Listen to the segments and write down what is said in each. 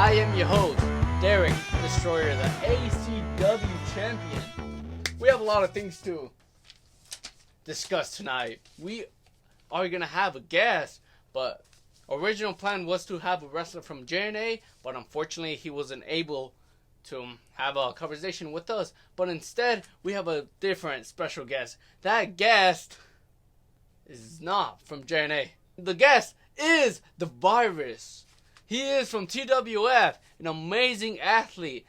I am your host, Derrick Destroyer, the ACW champion. We have a lot of things to discuss tonight. We are going to have a guest, but original plan was to have a wrestler from JNA, but unfortunately he wasn't able to have a conversation with us. But instead, we have a different special guest. That guest is not from JNA. The guest is the Virus. He is from TWF, an amazing athlete.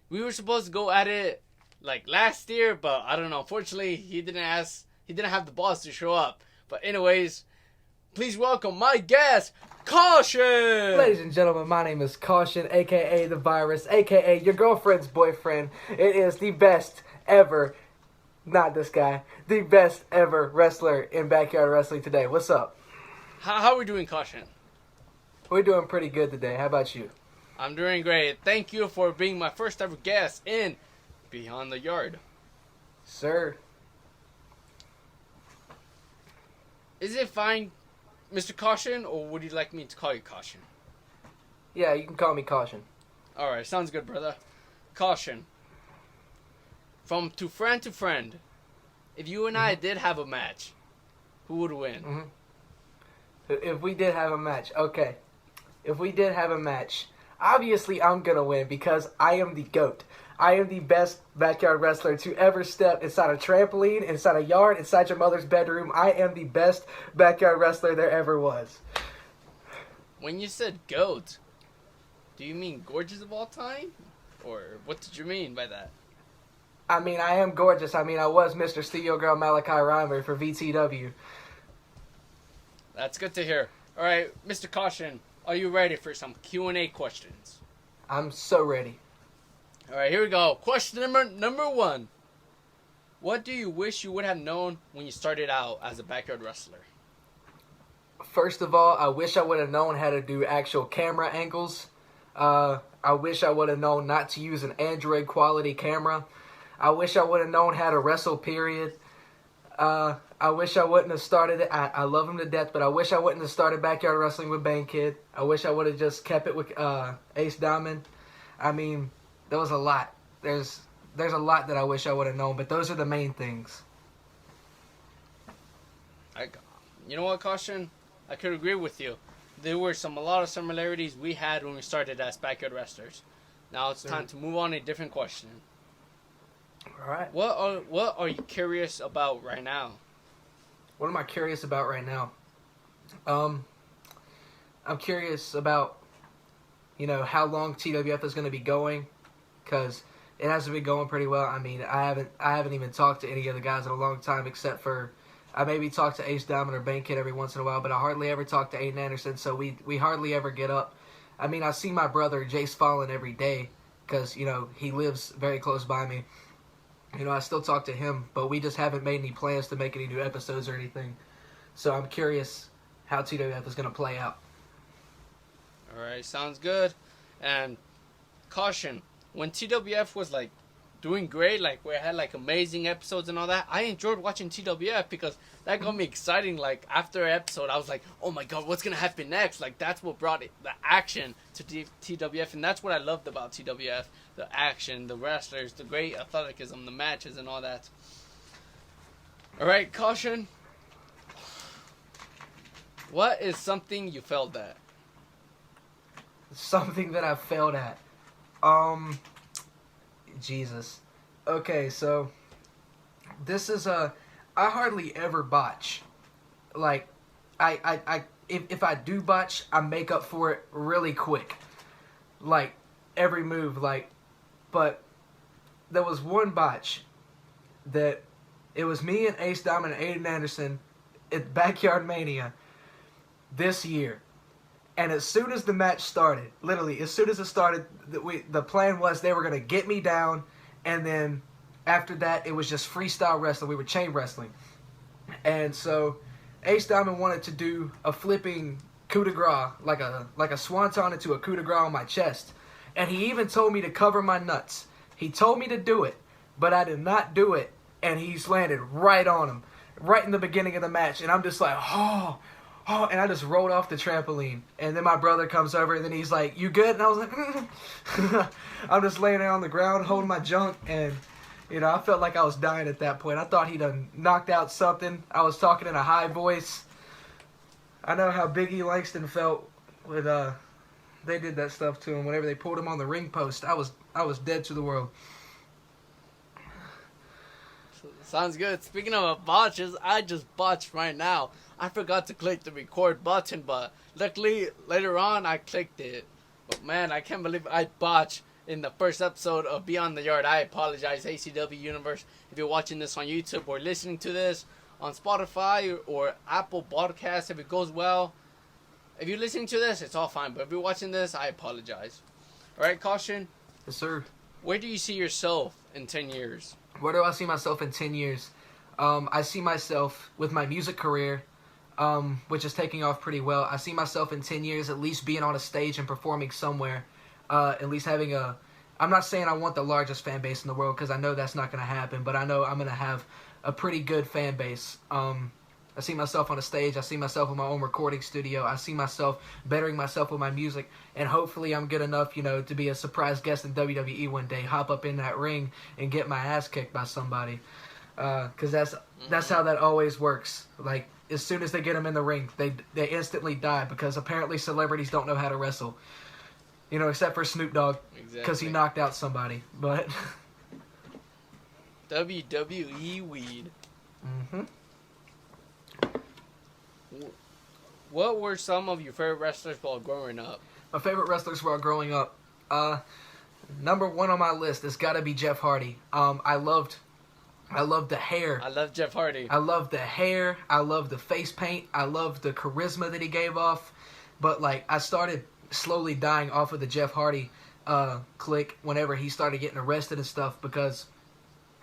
We were supposed to go at it like last year, but I don't know. Unfortunately, he didn't have the balls to show up. But anyways, please welcome my guest, Caution! Ladies and gentlemen, my name is Caution, aka the Virus, aka your girlfriend's boyfriend. It is the best ever, not this guy, the best ever wrestler in backyard wrestling today. What's up? How are we doing, Caution? We're doing pretty good today. How about you? I'm doing great. Thank you for being my first ever guest in Beyond the Yard. Sir. Is it fine, Mr. Caution, or would you like me to call you Caution? Yeah, you can call me Caution. Alright, sounds good, brother. Caution. From to friend, if you and I did have a match, who would win? If we did have a match, okay. If we did have a match, obviously I'm going to win because I am the GOAT. I am the best backyard wrestler to ever step inside a trampoline, inside a yard, inside your mother's bedroom. I am the best backyard wrestler there ever was. When you said GOAT, do you mean gorgeous of all time? Or what did you mean by that? I mean, I am gorgeous. I mean, I was Mr. Studio Girl Malachi Reimer for VTW. That's good to hear. Alright, Mr. Caution, are you ready for some Q&A questions? I'm so ready. Alright, here we go. Question number one. What do you wish you would have known when you started out as a backyard wrestler? First of all, I wish I would have known how to do actual camera angles. I wish I would have known not to use an Android quality camera. I wish I would have known how to wrestle, period. I wish I wouldn't have started it. I love him to death, but I wish I wouldn't have started backyard wrestling with Bang Kid. I wish I would have just kept it with Ace Diamond. I mean, there was a lot. There's a lot that I wish I would have known, but those are the main things. You know what, Caution? I could agree with you. There were a lot of similarities we had when we started as backyard wrestlers. Now it's time to move on to a different question. All right. What are you curious about right now? What am I curious about right now? I'm curious about, how long TWF is going to be going, because it hasn't been going pretty well. I mean, I haven't even talked to any of the guys in a long time, except for I maybe talk to Ace Diamond or Bang Kid every once in a while, but I hardly ever talk to Aiden Anderson, so we hardly ever get up. I mean, I see my brother Jace Fallon every day, because, he lives very close by me. I still talk to him, but we just haven't made any plans to make any new episodes or anything. So I'm curious how TWF is going to play out. Alright, sounds good. And Caution, when TWF was doing great, we had amazing episodes and all that, I enjoyed watching TWF because that got me exciting. After an episode, I was like, oh my god, what's going to happen next? That's what brought the action to TWF, and that's what I loved about TWF. The action, the wrestlers, the great athleticism, the matches, and all that. Alright, Caution. What is something you failed at? Something that I failed at. Jesus. Okay, so this is I hardly ever botch. If I do botch, I make up for it really quick. Every move, but there was one botch that it was me and Ace Diamond and Aiden Anderson at Backyard Mania this year. And as soon as the match started, literally, as soon as it started, the plan was they were going to get me down, and then after that, it was just freestyle wrestling. We were chain wrestling. And so Ace Diamond wanted to do a flipping coup de grace, like a swanton into a coup de grace on my chest. And he even told me to cover my nuts. He told me to do it, but I did not do it, and he's landed right on him, right in the beginning of the match. And I'm just like, oh, oh, and I just rolled off the trampoline. And then my brother comes over, and then he's like, you good? And I was like, I'm just laying there on the ground holding my junk, and, you know, I felt like I was dying at that point. I thought he'd done knocked out something. I was talking in a high voice. I know how Biggie Langston felt when they did that stuff to him. Whenever they pulled him on the ring post, I was dead to the world. Sounds good. Speaking of botches, I just botched right now. I forgot to click the record button, but luckily later on I clicked it. But man, I can't believe I botched in the first episode of Beyond the Yard. I apologize, ACW Universe. If you're watching this on YouTube or listening to this on Spotify or Apple Podcasts, if it goes well. If you're listening to this, it's all fine. But if you're watching this, I apologize. All right, Caution? Yes, sir. Where do you see yourself in 10 years? Where do I see myself in 10 years? I see myself with my music career, which is taking off pretty well. I see myself in 10 years at least being on a stage and performing somewhere. At least having a... I'm not saying I want the largest fan base in the world, because I know that's not going to happen. But I know I'm going to have a pretty good fan base. I see myself on a stage. I see myself in my own recording studio. I see myself bettering myself with my music. And hopefully I'm good enough, you know, to be a surprise guest in WWE one day. Hop up in that ring and get my ass kicked by somebody. Because that's how that always works. Like, as soon as they get them in the ring, they instantly die. Because apparently celebrities don't know how to wrestle. You know, except for Snoop Dogg. Because he knocked out somebody. But... WWE weed. Mm-hmm. What were some of your favorite wrestlers while growing up? My favorite wrestlers while growing up. Number one on my list has got to be Jeff Hardy. I loved the hair. I love Jeff Hardy. I love the hair. I love the face paint. I love the charisma that he gave off. But like, I started slowly dying off of the Jeff Hardy clique whenever he started getting arrested and stuff, because,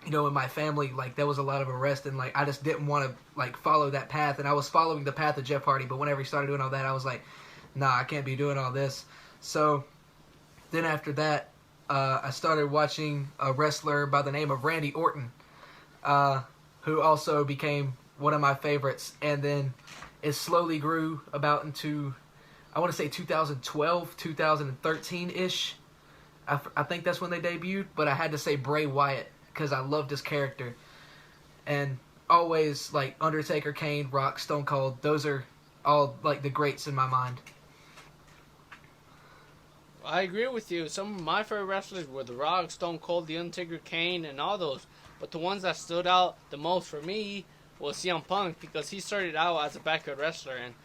you know, in my family, like, there was a lot of arrest, and, like, I just didn't want to, like, follow that path, and I was following the path of Jeff Hardy, but whenever he started doing all that, I was like, nah, I can't be doing all this. So, then after that, I started watching a wrestler by the name of Randy Orton, who also became one of my favorites, and then it slowly grew about into, I want to say 2012, 2013-ish. I think that's when they debuted, but I had to say Bray Wyatt, because I loved his character. And always, like, Undertaker, Kane, Rock, Stone Cold, those are all, like, the greats in my mind. I agree with you. Some of my favorite wrestlers were The Rock, Stone Cold, The Undertaker, Kane, and all those. But the ones that stood out the most for me was CM Punk, because he started out as a backyard wrestler. And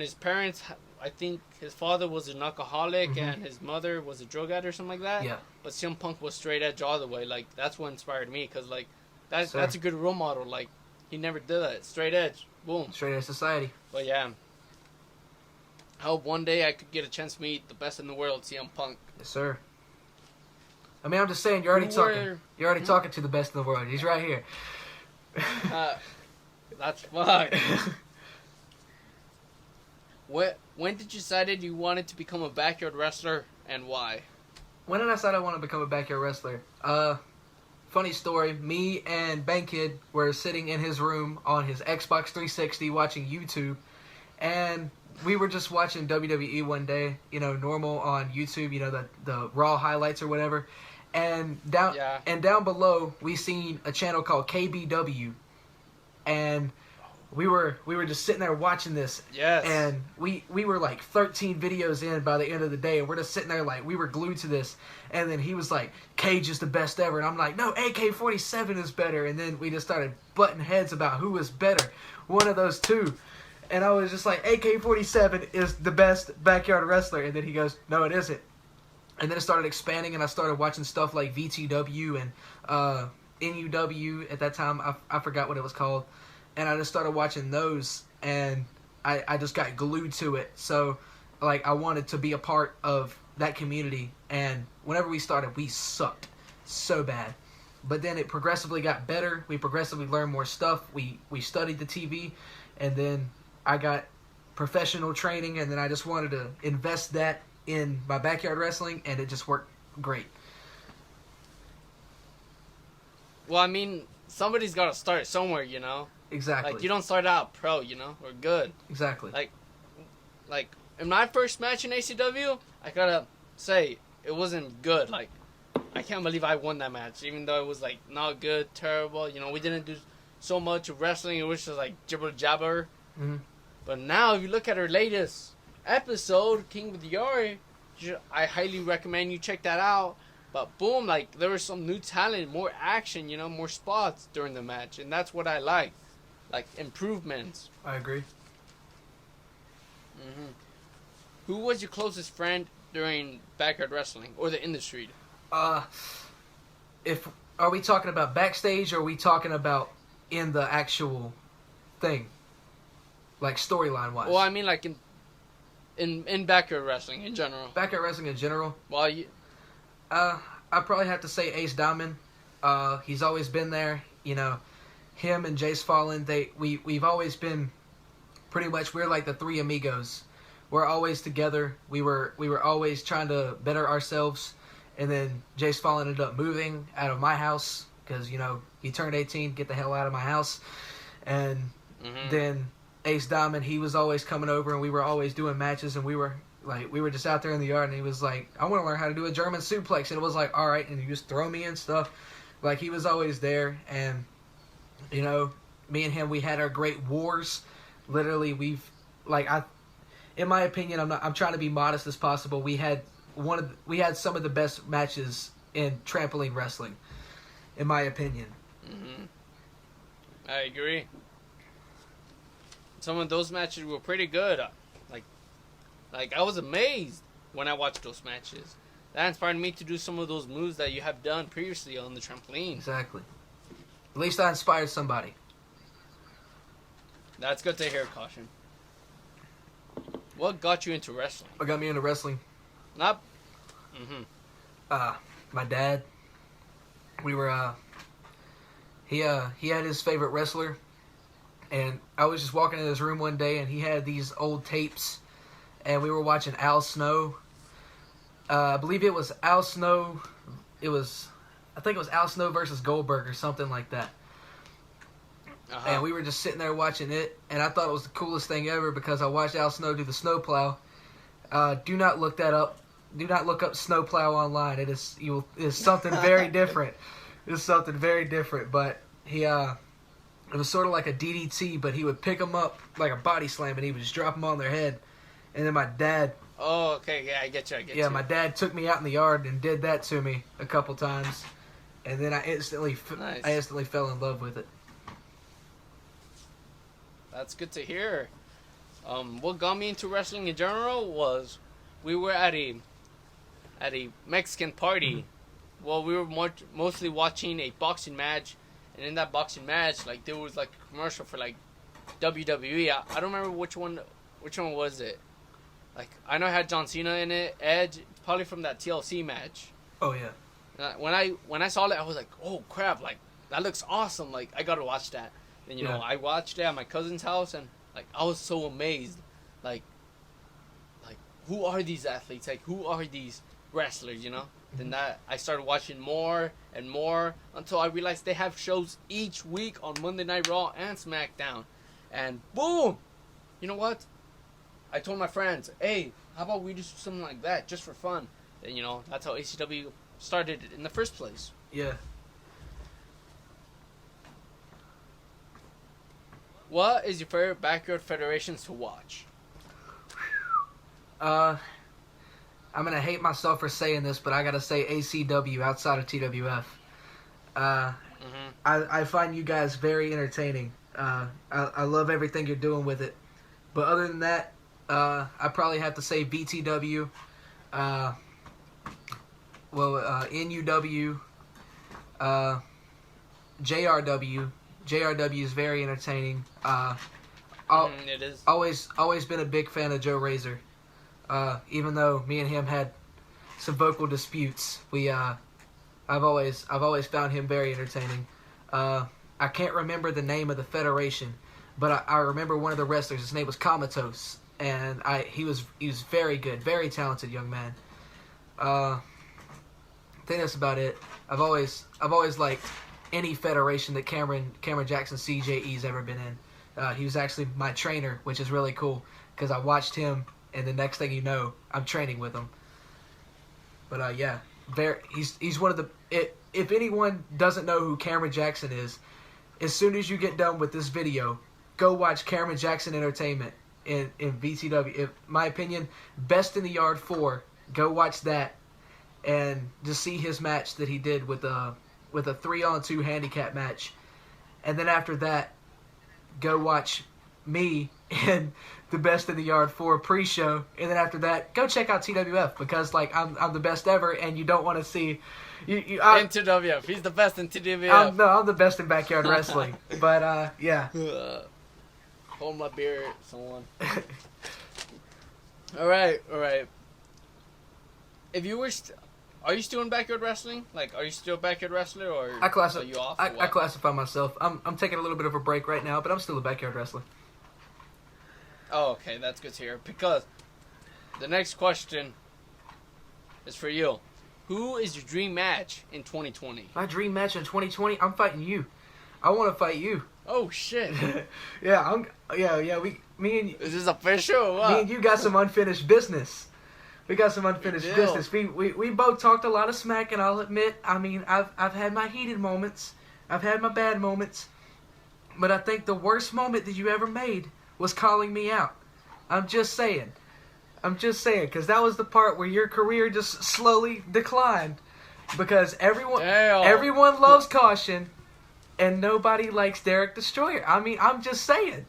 his parents, I think his father was an alcoholic and his mother was a drug addict or something like that. Yeah. But CM Punk was straight edge all the way. Like, that's what inspired me, because, like, that's a good role model. Like, he never did that. Straight edge. Boom. Straight edge society. But, yeah. I hope one day I could get a chance to meet the best in the world, CM Punk. Yes, sir. I mean, I'm just saying, you're already talking. You're already talking to the best in the world. He's right here. That's fine. When did you decide you wanted to become a backyard wrestler, and why? When did I decide I wanted to become a backyard wrestler? Funny story. Me and Bankid were sitting in his room on his Xbox 360 watching YouTube, and we were just watching WWE one day, you know, normal on YouTube, you know, the Raw highlights or whatever. And down below, we seen a channel called KBW, and we were just sitting there watching this. Yes. And we were like 13 videos in by the end of the day, and we're just sitting there like we were glued to this. And then he was like, Cage is the best ever, and I'm like, no, AK-47 is better. And then we just started butting heads about who was better, one of those two. And I was just like, AK-47 is the best backyard wrestler. And then he goes, no, it isn't. And then it started expanding, and I started watching stuff like VTW and NUW at that time. I forgot what it was called. And I just started watching those, and I just got glued to it. So, like, I wanted to be a part of that community. And whenever we started, we sucked so bad. But then it progressively got better. We progressively learned more stuff. We studied the TV, and then I got professional training, and then I just wanted to invest that in my backyard wrestling, and it just worked great. Well, I mean, somebody's got to start somewhere, you know? Exactly. Like, you don't start out pro, you know, or good. Exactly. Like, like in my first match in ACW, I gotta say it wasn't good. Like, I can't believe I won that match, even though it was like not good, terrible. You know, we didn't do so much of wrestling. It was just like jibber jabber. Mm-hmm. But now, if you look at her latest episode, King with the Yari, I highly recommend you check that out. But boom, like there was some new talent, more action, you know, more spots during the match, and that's what I like improvements. I agree. Mm-hmm. Who was your closest friend during backyard wrestling or the industry? If are we talking about backstage or are we talking about in the actual thing, like storyline wise? Well, I mean, like in backyard wrestling in general. Backyard wrestling in general. Well, I probably have to say Ace Diamond. He's always been there. You know, him and Jace Fallen. We've always been pretty much. We're like the three amigos. We're always together. We were always trying to better ourselves. And then Jace Fallen ended up moving out of my house because, you know, he turned 18, get the hell out of my house. And then Ace Diamond, he was always coming over and we were always doing matches and we were just out there in the yard and he was like, I want to learn how to do a German suplex. And it was like, all right. And he just throw me in stuff. Like, he was always there. And, you know, me and him, we had our great wars. Literally, in my opinion, I'm trying to be modest as possible. We had some of the best matches in trampoline wrestling, in my opinion. I agree. Some of those matches were pretty good. Like I was amazed when I watched those matches. That inspired me to do some of those moves that you have done previously on the trampoline. Exactly. At least I inspired somebody. That's good to hear, Caution. What got you into wrestling? What got me into wrestling? Not. My dad. We were. He had his favorite wrestler, and I was just walking in his room one day, and he had these old tapes, and we were watching Al Snow. I believe it was Al Snow. I think it was Al Snow versus Goldberg or something like that. And we were just sitting there watching it, and I thought it was the coolest thing ever because I watched Al Snow do the snowplow. Do not look that up. Do not look up snowplow online. It is something very different. It's something very different. But it was sort of like a DDT, but he would pick them up like a body slam, and he would just drop them on their head. And then my dad. Oh, okay, yeah, I get you. Yeah, my dad took me out in the yard and did that to me a couple times, and then I instantly fell in love with it. That's good to hear. What got me into wrestling in general was we were at a Mexican party. Well, we were mostly watching a boxing match, and in that boxing match, like there was like a commercial for like WWE. I don't remember which one was it. Like I know it had John Cena in it, Edge, probably from that TLC match. Oh yeah. When I saw it, I was like, oh crap! Like that looks awesome. Like I gotta watch that. And, you know, I watched it at my cousin's house, and, like, I was so amazed. Like, who are these athletes? Like, who are these wrestlers, you know? Then I started watching more and more until I realized they have shows each week on Monday Night Raw and SmackDown. And, boom! You know what? I told my friends, hey, how about we do something like that just for fun? And, you know, that's how ACW started in the first place. Yeah. What is your favorite backyard federations to watch? I'm gonna hate myself for saying this, but I gotta say ACW outside of TWF. I find you guys very entertaining. I love everything you're doing with it. But other than that, I probably have to say BTW. NUW. JRW. JRW is very entertaining. It is. Always been a big fan of Joe Razor. Even though me and him had some vocal disputes, I've always found him very entertaining. I can't remember the name of the federation, but I remember one of the wrestlers. His name was Comatose, and he was very good, very talented young man. I think that's about it. I've always liked any federation that Cameron Jackson CJE's ever been in. He was actually my trainer, which is really cool because I watched him and the next thing you know, I'm training with him. But yeah, he's one of the. If anyone doesn't know who Cameron Jackson is, as soon as you get done with this video, go watch Cameron Jackson Entertainment in VTW. In my opinion, Best in the Yard 4. Go watch that, and just see his match that he did with a 3-on-2 handicap match, and then after that, go watch me in the Best in the Yard 4 pre-show, and then after that, go check out TWF, because like I'm the best ever, and you don't want to see in TWF. He's the best in TWF. I'm the best in backyard wrestling. But yeah. Hold my beer, someone. All right. If you were, are you still in backyard wrestling? Like, are you still a backyard wrestler, or are you off? I classify myself. I'm taking a little bit of a break right now, but I'm still a backyard wrestler. Oh, okay, that's good to hear. Because the next question is for you. Who is your dream match in 2020? My dream match in 2020? I'm fighting you. I want to fight you. Oh shit. Yeah. Me and Is this official or what? Me and you got some unfinished business. We got some unfinished business. We both talked a lot of smack, and I'll admit, I mean, I've had my heated moments. I've had my bad moments. But I think the worst moment that you ever made was calling me out. I'm just saying, because that was the part where your career just slowly declined. Because everyone loves Caution, and nobody likes Derrick Destroyer. I mean, I'm just saying.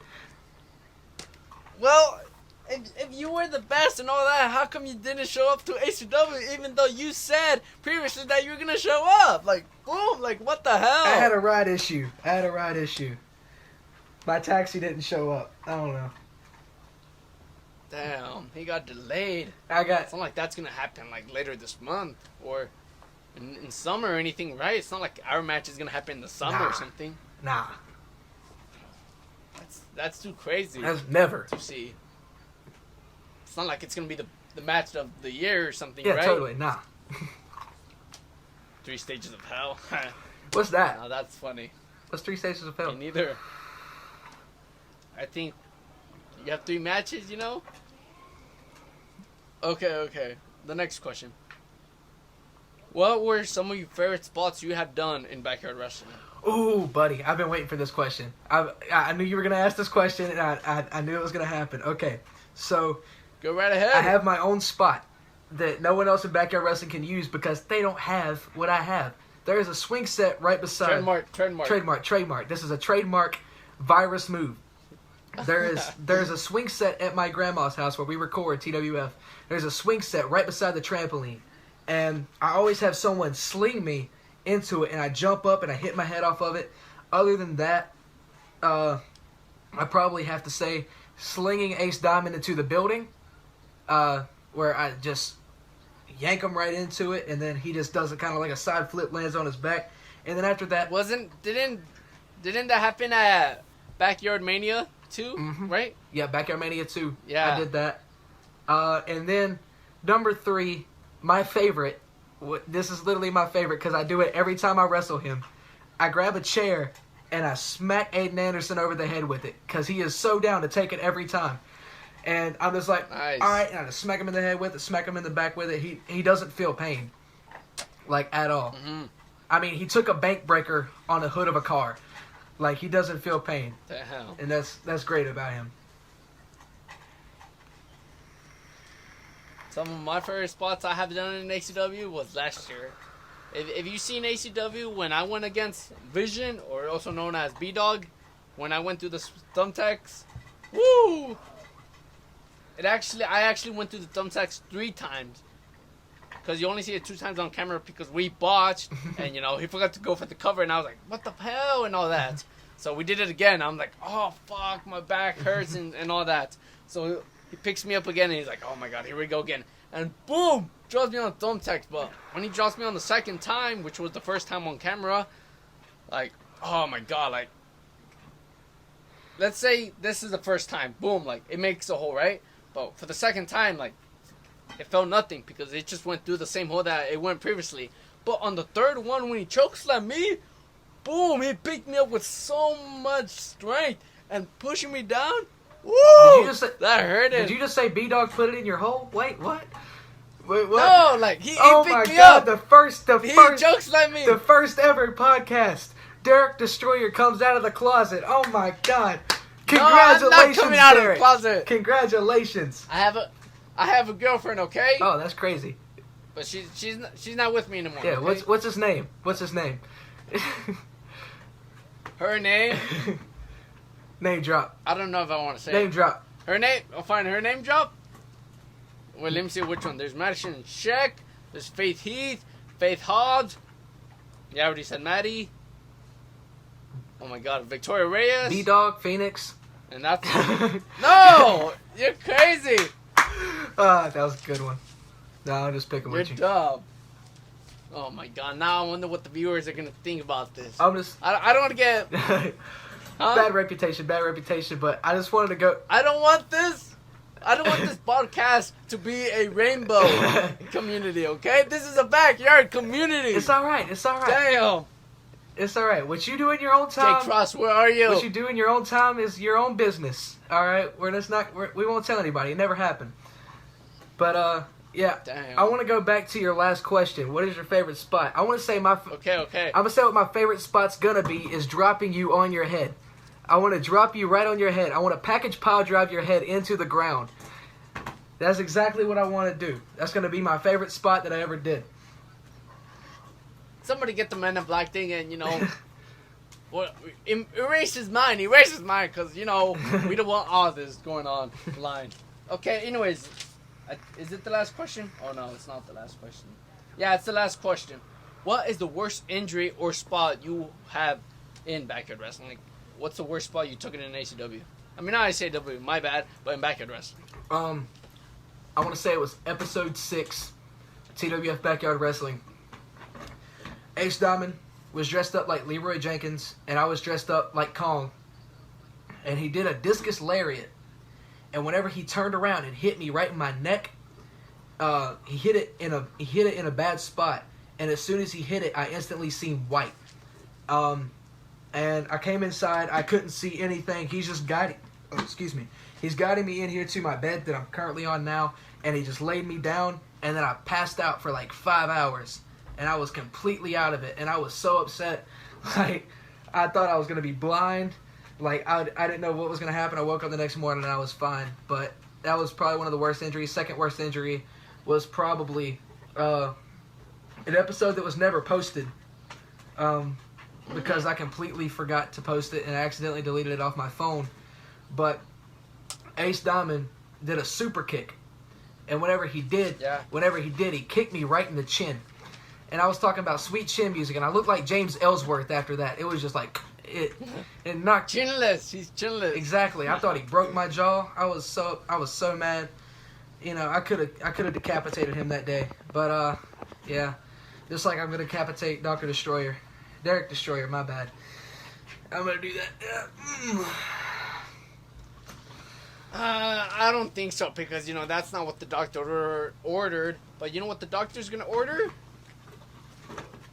Well, if you were the best and all that, how come you didn't show up to ACW even though you said previously that you were going to show up? Like, boom, like, what the hell? I had a ride issue. My taxi didn't show up. I don't know. Damn, he got delayed. It's not like that's going to happen, like, later this month or in summer or anything, right? It's not like our match is going to happen in the summer or something. Nah. That's too crazy. That's never. To see. It's not like it's going to be the match of the year or something, yeah, right? Yeah, totally. Nah. 3 Stages of Hell. What's that? No, that's funny. What's 3 Stages of Hell? Me neither. I think you have 3 matches, you know? Okay. The next question. What were some of your favorite spots you have done in backyard wrestling? Ooh, buddy, I've been waiting for this question. I knew you were going to ask this question, and I knew it was going to happen. Okay, so go right ahead. I have my own spot that no one else in backyard wrestling can use because they don't have what I have. There is a swing set right beside... Trademark. This is a trademark virus move. There's a swing set at my grandma's house where we record TWF. There's a swing set right beside the trampoline. And I always have someone sling me into it, and I jump up and I hit my head off of it. Other than that, I probably have to say slinging Ace Diamond into the building, where I just yank him right into it, and then he just does it kind of like a side flip, lands on his back. And then after that... Didn't that happen at Backyard Mania 2, right? Yeah, Backyard Mania 2. Yeah. I did that. And then number 3, my favorite, this is literally my favorite because I do it every time I wrestle him. I grab a chair and I smack Aiden Anderson over the head with it because he is so down to take it every time. And I'm just like, nice. All right, and I just smack him in the head with it, smack him in the back with it. He doesn't feel pain, like, at all. Mm-hmm. I mean, he took a bank breaker on the hood of a car. Like, he doesn't feel pain. The hell? And that's great about him. Some of my favorite spots I have done in ACW was last year. If you've seen ACW, when I went against Vision, or also known as B-Dog, when I went through the thumbtacks, woo! I actually went through the thumbtacks 3 times. Because you only see it 2 times on camera because we botched, and, you know, he forgot to go for the cover, and I was like, what the hell, and all that. So we did it again. I'm like, oh, fuck, my back hurts, and all that. So he picks me up again, and he's like, oh, my God, here we go again. And boom, drops me on thumbtacks. But when he drops me on the second time, which was the first time on camera, like, oh, my God, like, let's say this is the first time. Boom, like, it makes a hole, right? But for the second time, like, it felt nothing because it just went through the same hole that it went previously. But on the third one, when he chokeslammed me, boom, he picked me up with so much strength and pushing me down. Woo! Did you just say, that hurt it. Did you just say B-Dog put it in your hole? Wait, what? Wait, what? No, like he Oh picked my me God! up. The Jokes like me. the first ever podcast. Derrick Destroyer comes out of the closet. Oh my God! Congratulations, no, I'm not coming out Derrick. of the closet. Congratulations. I have a girlfriend, okay? Oh, that's crazy. But she's not with me anymore. Yeah. Okay? What's his name? What's his name? Her name? Name drop. I don't know if I want to say Name it. drop. Her name? I'll find her name drop. Well, let me see which one. There's Madison Sheck. There's Faith Heath. Faith Hobbs. Yeah, I already said Maddie. Oh my God, Victoria Reyes. B-Dog, Phoenix. And that's no, you're crazy. That was a good one. No, I'm just picking You're with you. dumb. Oh my God! Now I wonder what the viewers are gonna think about this. I'm just I don't want to get bad reputation, but I just wanted to go. I don't want this. I don't want this podcast to be a rainbow community. Okay, this is a backyard community. It's all right. It's all right. Damn. It's all right. What you do in your own time. Jake Frost, where are you? What you do in your own time is your own business. All right. We won't tell anybody. It never happened. But yeah. Damn. I want to go back to your last question. What is your favorite spot? I want to say Okay. I'm gonna say what my favorite spot's gonna be is dropping you on your head. I want to drop you right on your head. I want to package pile drive your head into the ground. That's exactly what I want to do. That's gonna be my favorite spot that I ever did. Somebody get the Men in Black thing and erase his mind, because we don't want all this going on line. Okay, anyways, is it the last question? Oh no, it's not the last question. Yeah, it's the last question. What is the worst injury or spot you have in backyard wrestling? Like, what's the worst spot you took in an ACW? I mean, not ACW, my bad, but in backyard wrestling. I want to say it was episode 6, TWF Backyard Wrestling. Ace Diamond was dressed up like Leroy Jenkins, and I was dressed up like Kong. And he did a discus lariat. And whenever he turned around and hit me right in my neck, he hit it in a bad spot. And as soon as he hit it, I instantly seen white. And I came inside. I couldn't see anything. He's just guiding. Oh, excuse me. He's guiding me in here to my bed that I'm currently on now. And he just laid me down. And then I passed out for like 5 hours. And I was completely out of it. And I was so upset. Like, I thought I was going to be blind. Like, I didn't know what was going to happen. I woke up the next morning and I was fine. But that was probably one of the worst injuries. Second worst injury was probably an episode that was never posted. Because I completely forgot to post it and I accidentally deleted it off my phone. But Ace Diamond did a super kick. And whenever he did, he kicked me right in the chin. And I was talking about sweet chin music, and I looked like James Ellsworth after that. It was just like, it knocked... Chinless. He's chinless. Exactly. I thought he broke my jaw. I was so mad. I could have decapitated him that day. But, yeah. Just like I'm going to decapitate Dr. Destroyer. Derrick Destroyer, my bad. I'm going to do that. Yeah. I don't think so, because, that's not what the doctor ordered. But you know what the doctor's going to order?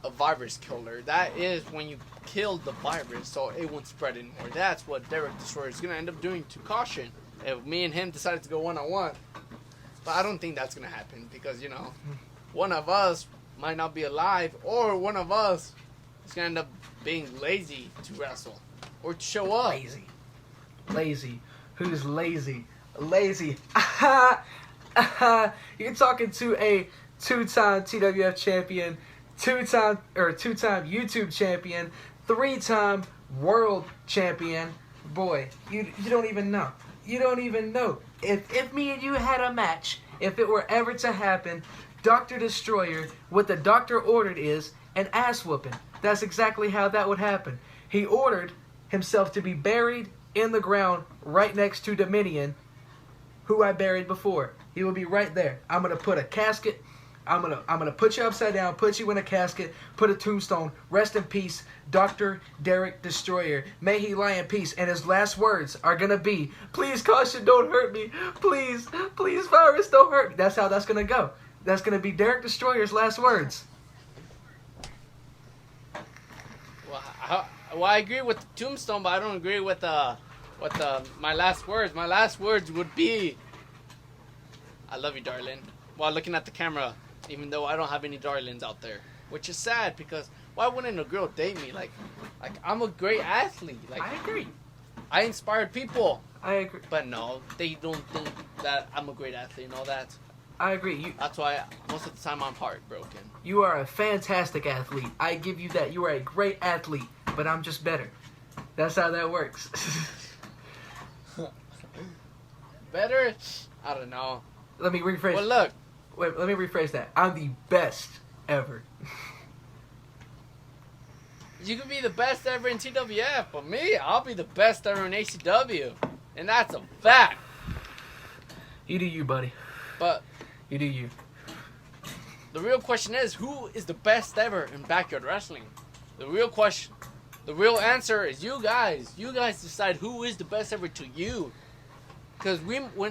A virus killer. That is when you kill the virus so it won't spread anymore. That's what Derrick Destroyer is going to end up doing to Caution if me and him decided to go one-on-one. But I don't think that's going to happen because, one of us might not be alive or one of us is going to end up being lazy to wrestle or to show up. Lazy. Who's lazy? Lazy. You're talking to a two-time TWF champion, two-time YouTube champion, 3-time world champion. Boy, you don't even know. You don't even know. If me and you had a match, if it were ever to happen, Dr. Destroyer, what the doctor ordered is an ass whooping. That's exactly how that would happen. He ordered himself to be buried in the ground right next to Dominion, who I buried before. He will be right there. I'm gonna put a casket. I'm gonna put you upside down, put you in a casket, put a tombstone. Rest in peace, Dr. Derrick Destroyer. May he lie in peace. And his last words are gonna be, "Please, Caution, don't hurt me. Please, virus, don't hurt me." That's how that's gonna go. That's gonna be Derrick Destroyer's last words. Well, I agree with the tombstone, but I don't agree with my last words? My last words would be, I love you, darling. While looking at the camera, even though I don't have any darlings out there, which is sad because why wouldn't a girl date me? Like I'm a great athlete. Like I agree. I inspired people. I agree. But no, they don't think that I'm a great athlete and all that. I agree. That's why most of the time I'm heartbroken. You are a fantastic athlete. I give you that. You are a great athlete, but I'm just better. That's how that works. Better? I don't know. Let me rephrase. Well, look. Wait, let me rephrase that. I'm the best ever. You could be the best ever in TWF, but me, I'll be the best ever in ACW. And that's a fact. You do you, buddy. But you do you. The real question is, who is the best ever in backyard wrestling? The real question, the real answer is you guys. You guys decide who is the best ever to you. Because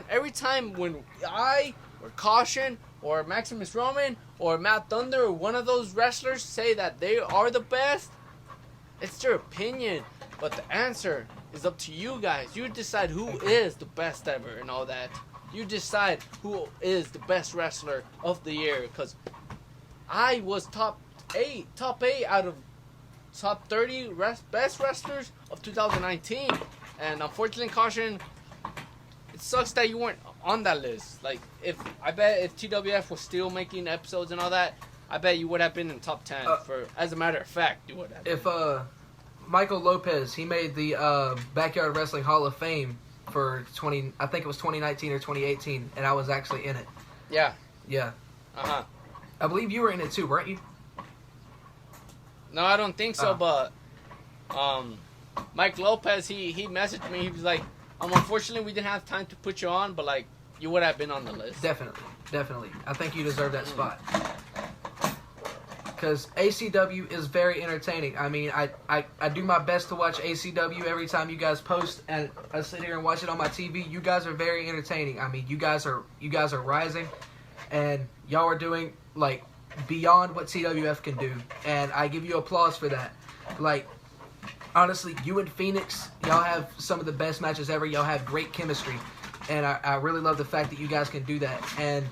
every time when I or Caution or Maximus Roman or Matt Thunder or one of those wrestlers say that they are the best, it's their opinion. But the answer is up to you guys. You decide who is the best ever and all that. You decide who is the best wrestler of the year. Because I was top 8 out of top 30 best wrestlers of 2019. And unfortunately, Caution, it sucks that you weren't on that list. Like, I bet if TWF was still making episodes and all that, I bet you would have been in top 10. As a matter of fact, you would have. If Michael Lopez, he made the Backyard Wrestling Hall of Fame for I think it was 2019 or 2018, and I was actually in it. Yeah. Yeah. Uh-huh. I believe you were in it too, weren't you? No, I don't think so, but Mike Lopez, he messaged me. He was like, unfortunately, we didn't have time to put you on, but, like, you would have been on the list. Definitely. I think you deserve that spot. Because ACW is very entertaining. I mean, I do my best to watch ACW every time you guys post, and I sit here and watch it on my TV. You guys are very entertaining. I mean, you guys are rising, and y'all are doing, like, beyond what TWF can do, and I give you applause for that. Like, honestly, you and Phoenix, y'all have some of the best matches ever. Y'all have great chemistry, and I really love the fact that you guys can do that. And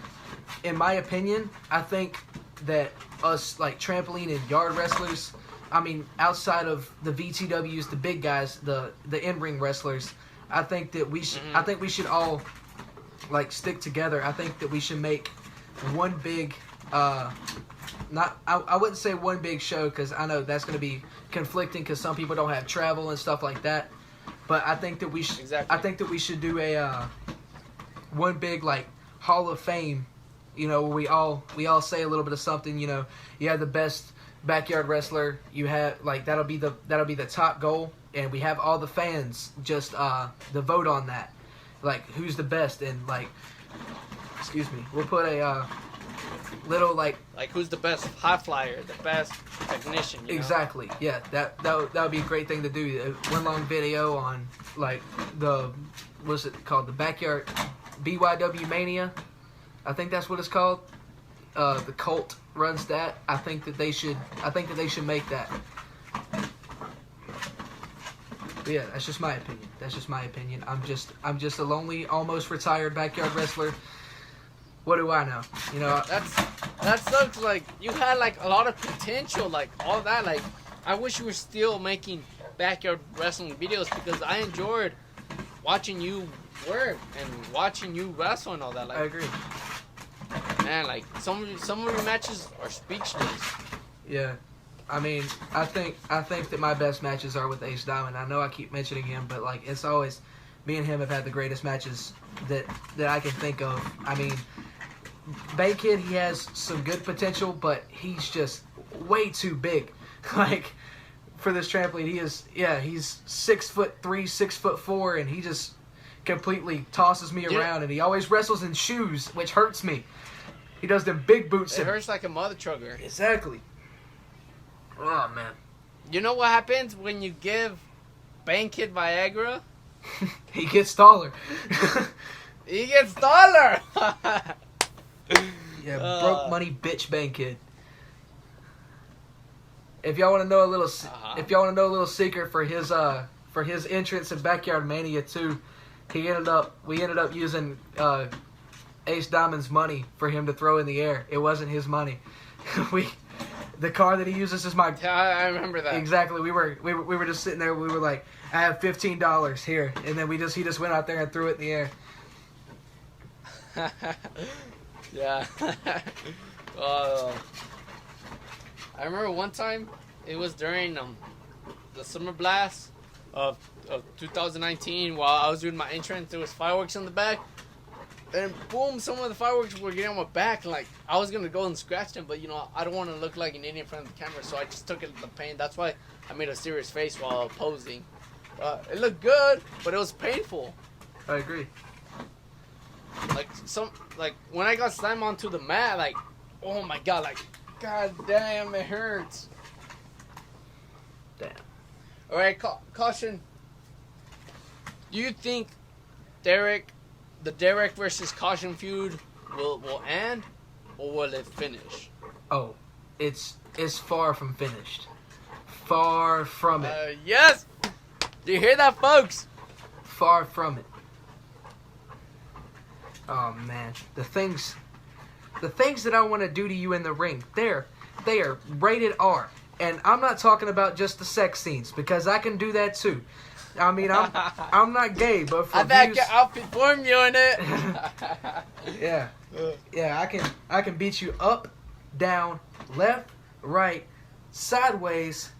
in my opinion, I think that us, like, trampoline and yard wrestlers, I mean, outside of the VTWs, the big guys, the in-ring wrestlers, I think that we should, I think we should all, like, stick together. I think that we should make one big, I wouldn't say one big show, because I know that's going to be conflicting because some people don't have travel and stuff like that. But I think that we should, exactly. I think that we should do a one big, like, Hall of Fame. You know, we all say a little bit of something. You know, you have the best backyard wrestler. You have, like, that'll be the top goal, and we have all the fans just the vote on that, like, who's the best, and, like, excuse me, we'll put a little, like who's the best high flyer, the best technician. You know? Exactly. Yeah, that would be a great thing to do. One long video on, like, what's it called, the backyard BYW Mania. I think that's what it's called. The Cult runs that. I think that they should make that. But yeah, that's just my opinion. I'm just a lonely, almost retired backyard wrestler. What do I know? You know, that sucks. Like, you had, like, a lot of potential, like, all that. Like, I wish you were still making backyard wrestling videos, because I enjoyed watching you work and watching you wrestle and all that. Like, I agree. Man, like, some of your matches are speechless. Yeah, I mean, I think that my best matches are with Ace Diamond. I know I keep mentioning him, but, like, it's always, me and him have had the greatest matches that I can think of. I mean, Bankhead, he has some good potential, but he's just way too big. Like, for this trampoline, he's 6'3", 6'4", and he just completely tosses me around, and he always wrestles in shoes, which hurts me. He does them big boots. It hurts like a mother trucker. Exactly. Oh, man. You know what happens when you give Bankhead Viagra? He gets taller. He gets taller. Yeah, broke money bitch Bankhead. If y'all want to know a little, if y'all want to know a little secret for for his entrance in Backyard Mania 2, we ended up using Ace Diamond's money for him to throw in the air. It wasn't his money. The car that he uses is my. Yeah, I remember that. Exactly. We were just sitting there. We were like, I have $15 here, and then he just went out there and threw it in the air. Yeah. I remember one time, it was during the Summer Blast of 2019 while I was doing my entrance. There was fireworks in the back. And boom, some of the fireworks were getting on my back. Like, I was going to go and scratch them, but, you know, I don't want to look like an idiot in front of the camera, so I just took it in the pain. That's why I made a serious face while posing. It looked good, but it was painful. I agree. Like, when I got slammed onto the mat, like, oh my god, like, god damn, it hurts. Damn. Alright, caution. Do you think the Derrick versus Caution feud will end, or will it finish? Oh, it's far from finished. Far from it. Yes! Do you hear that, folks? Far from it. Oh man, the things that I want to do to you in the ring, they are rated R, and I'm not talking about just the sex scenes because I can do that too. I mean, I'm not gay, but for views, I'll perform you in it. yeah, I can beat you up, down, left, right, sideways,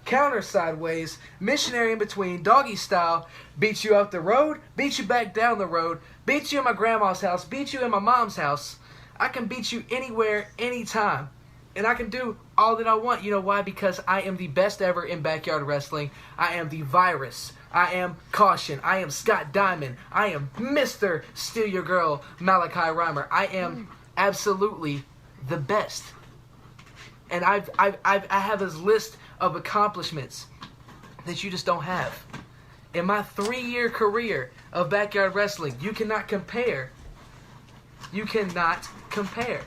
counter sideways, missionary in between, doggy style, beat you up the road, beat you back down the road, beat you in my grandma's house, beat you in my mom's house. I can beat you anywhere, anytime. And I can do all that I want. You know why? Because I am the best ever in backyard wrestling. I am the Virus. I am Caution. I am Scott Diamond. I am Mr. Steal Your Girl, Malachi Reimer. I am absolutely the best. And I have this list of accomplishments that you just don't have. In my 3-year career of backyard wrestling, you cannot compare. You cannot compare.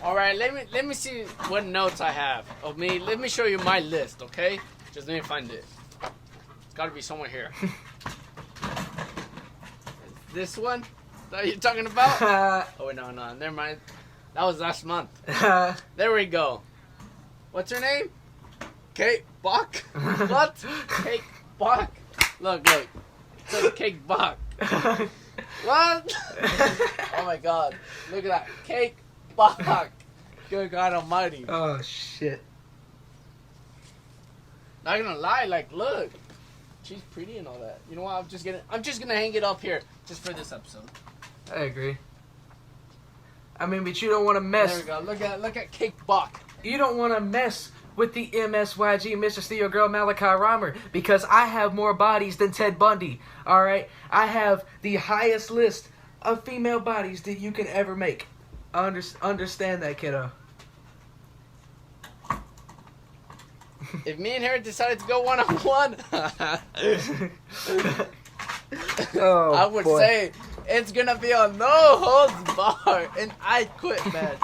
All right, let me see what notes I have of me. Let me show you my list, okay? Just let me find it. It's got to be somewhere here. This one that you're talking about? Oh wait, no, never mind. That was last month. There we go. What's her name? Kate Bach? What? Kate Bach? Look. It says Kate Bach. What? Oh my god. Look at that. Kate Bach. Good God almighty. Oh shit. Not gonna lie, like, look. She's pretty and all that. You know what? I'm just gonna hang it up here just for this episode. I agree. I mean, but you don't want to mess. There we go. Look at Kate Bach. You don't want to mess with the MSYG, Mr. Steal Your Girl, Malachi Reimer, because I have more bodies than Ted Bundy. All right, I have the highest list of female bodies that you can ever make. Understand that, kiddo. If me and her decided to go one-on-one, I would say it's gonna be a no holds bar, and I quit match.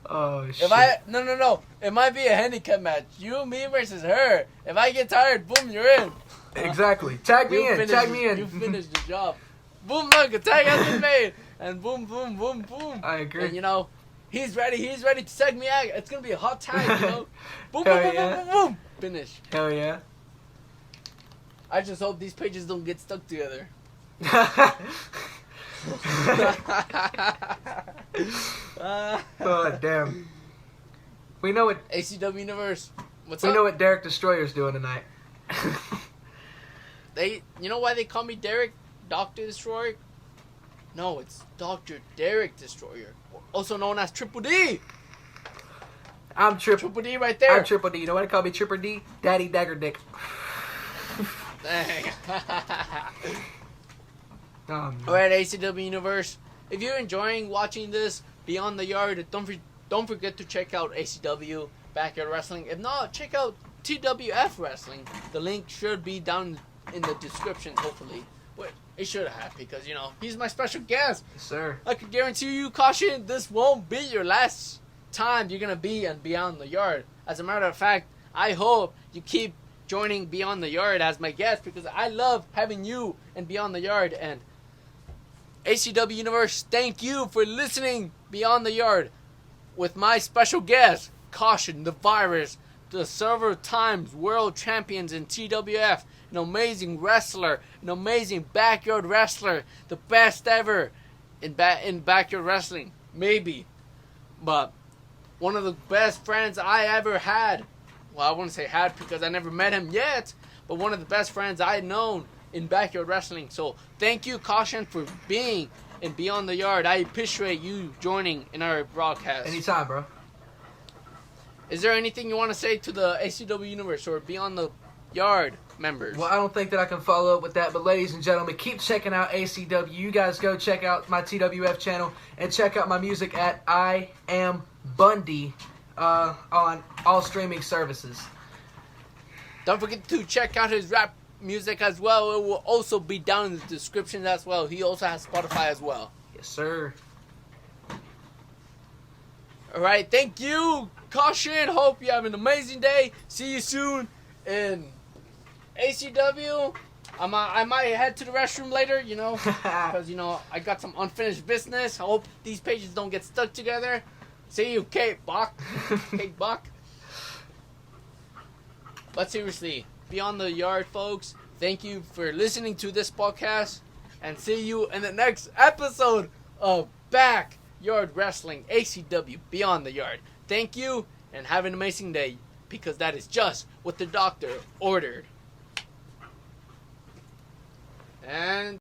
Oh shit! No. It might be a handicap match. You, me versus her. If I get tired, boom, you're in. Exactly. Tag me in. You finish the job. Boom! Look, a tag has been made, and boom. I agree. And you know, he's ready to tag me out. It's gonna be a hot tag, you know. Boom! Boom! Finish. Hell yeah. I just hope these pages don't get stuck together. Oh damn. We know what ACW Universe. What's we up? know what Derrick Destroyer's doing tonight. You know why they call me Derrick Dr. Destroyer? No, it's Dr. Derrick Destroyer, also known as Triple D. I'm Triple D right there. I'm Triple D. You know why they call me Triple D? Daddy Dagger Dick. Dang. Oh, Alright, ACW Universe. If you're enjoying watching this Beyond the Yard, don't forget to check out ACW Backyard Wrestling. If not, check out TWF Wrestling. The link should be down in the description, hopefully. But He should have, because, he's my special guest. Yes, sir. I can guarantee you, Caution, this won't be your last time you're going to be on Beyond the Yard. As a matter of fact, I hope you keep joining Beyond the Yard as my guest, because I love having you in Beyond the Yard. And ACW Universe, thank you for listening Beyond the Yard with my special guest, Caution, the Virus, the several times world champions in TWF, an amazing wrestler, an amazing backyard wrestler, the best ever in backyard wrestling, maybe. But one of the best friends I ever had. Well, I wouldn't say had because I never met him yet, but one of the best friends I had known in backyard wrestling. So thank you, Caution, for being in Beyond the Yard. I appreciate you joining in our broadcast. Anytime, bro. Is there anything you want to say to the ACW Universe or Beyond the Yard members? Well, I don't think that I can follow up with that, but ladies and gentlemen, keep checking out ACW. You guys go check out my TWF channel and check out my music at I Am Bundy on all streaming services. Don't forget to check out his rap music as well. It will also be down in the description as well. He also has Spotify as well. Yes, sir. Alright, thank you, Caution. Hope you have an amazing day. See you soon in ACW. I might head to the restroom later, because, I got some unfinished business. I hope these pages don't get stuck together. See you, Kate Bach. Kate Bach. But seriously, Beyond the Yard, folks, thank you for listening to this podcast. And see you in the next episode of Backyard Wrestling, ACW Beyond the Yard. Thank you, and have an amazing day, because that is just what the doctor ordered. And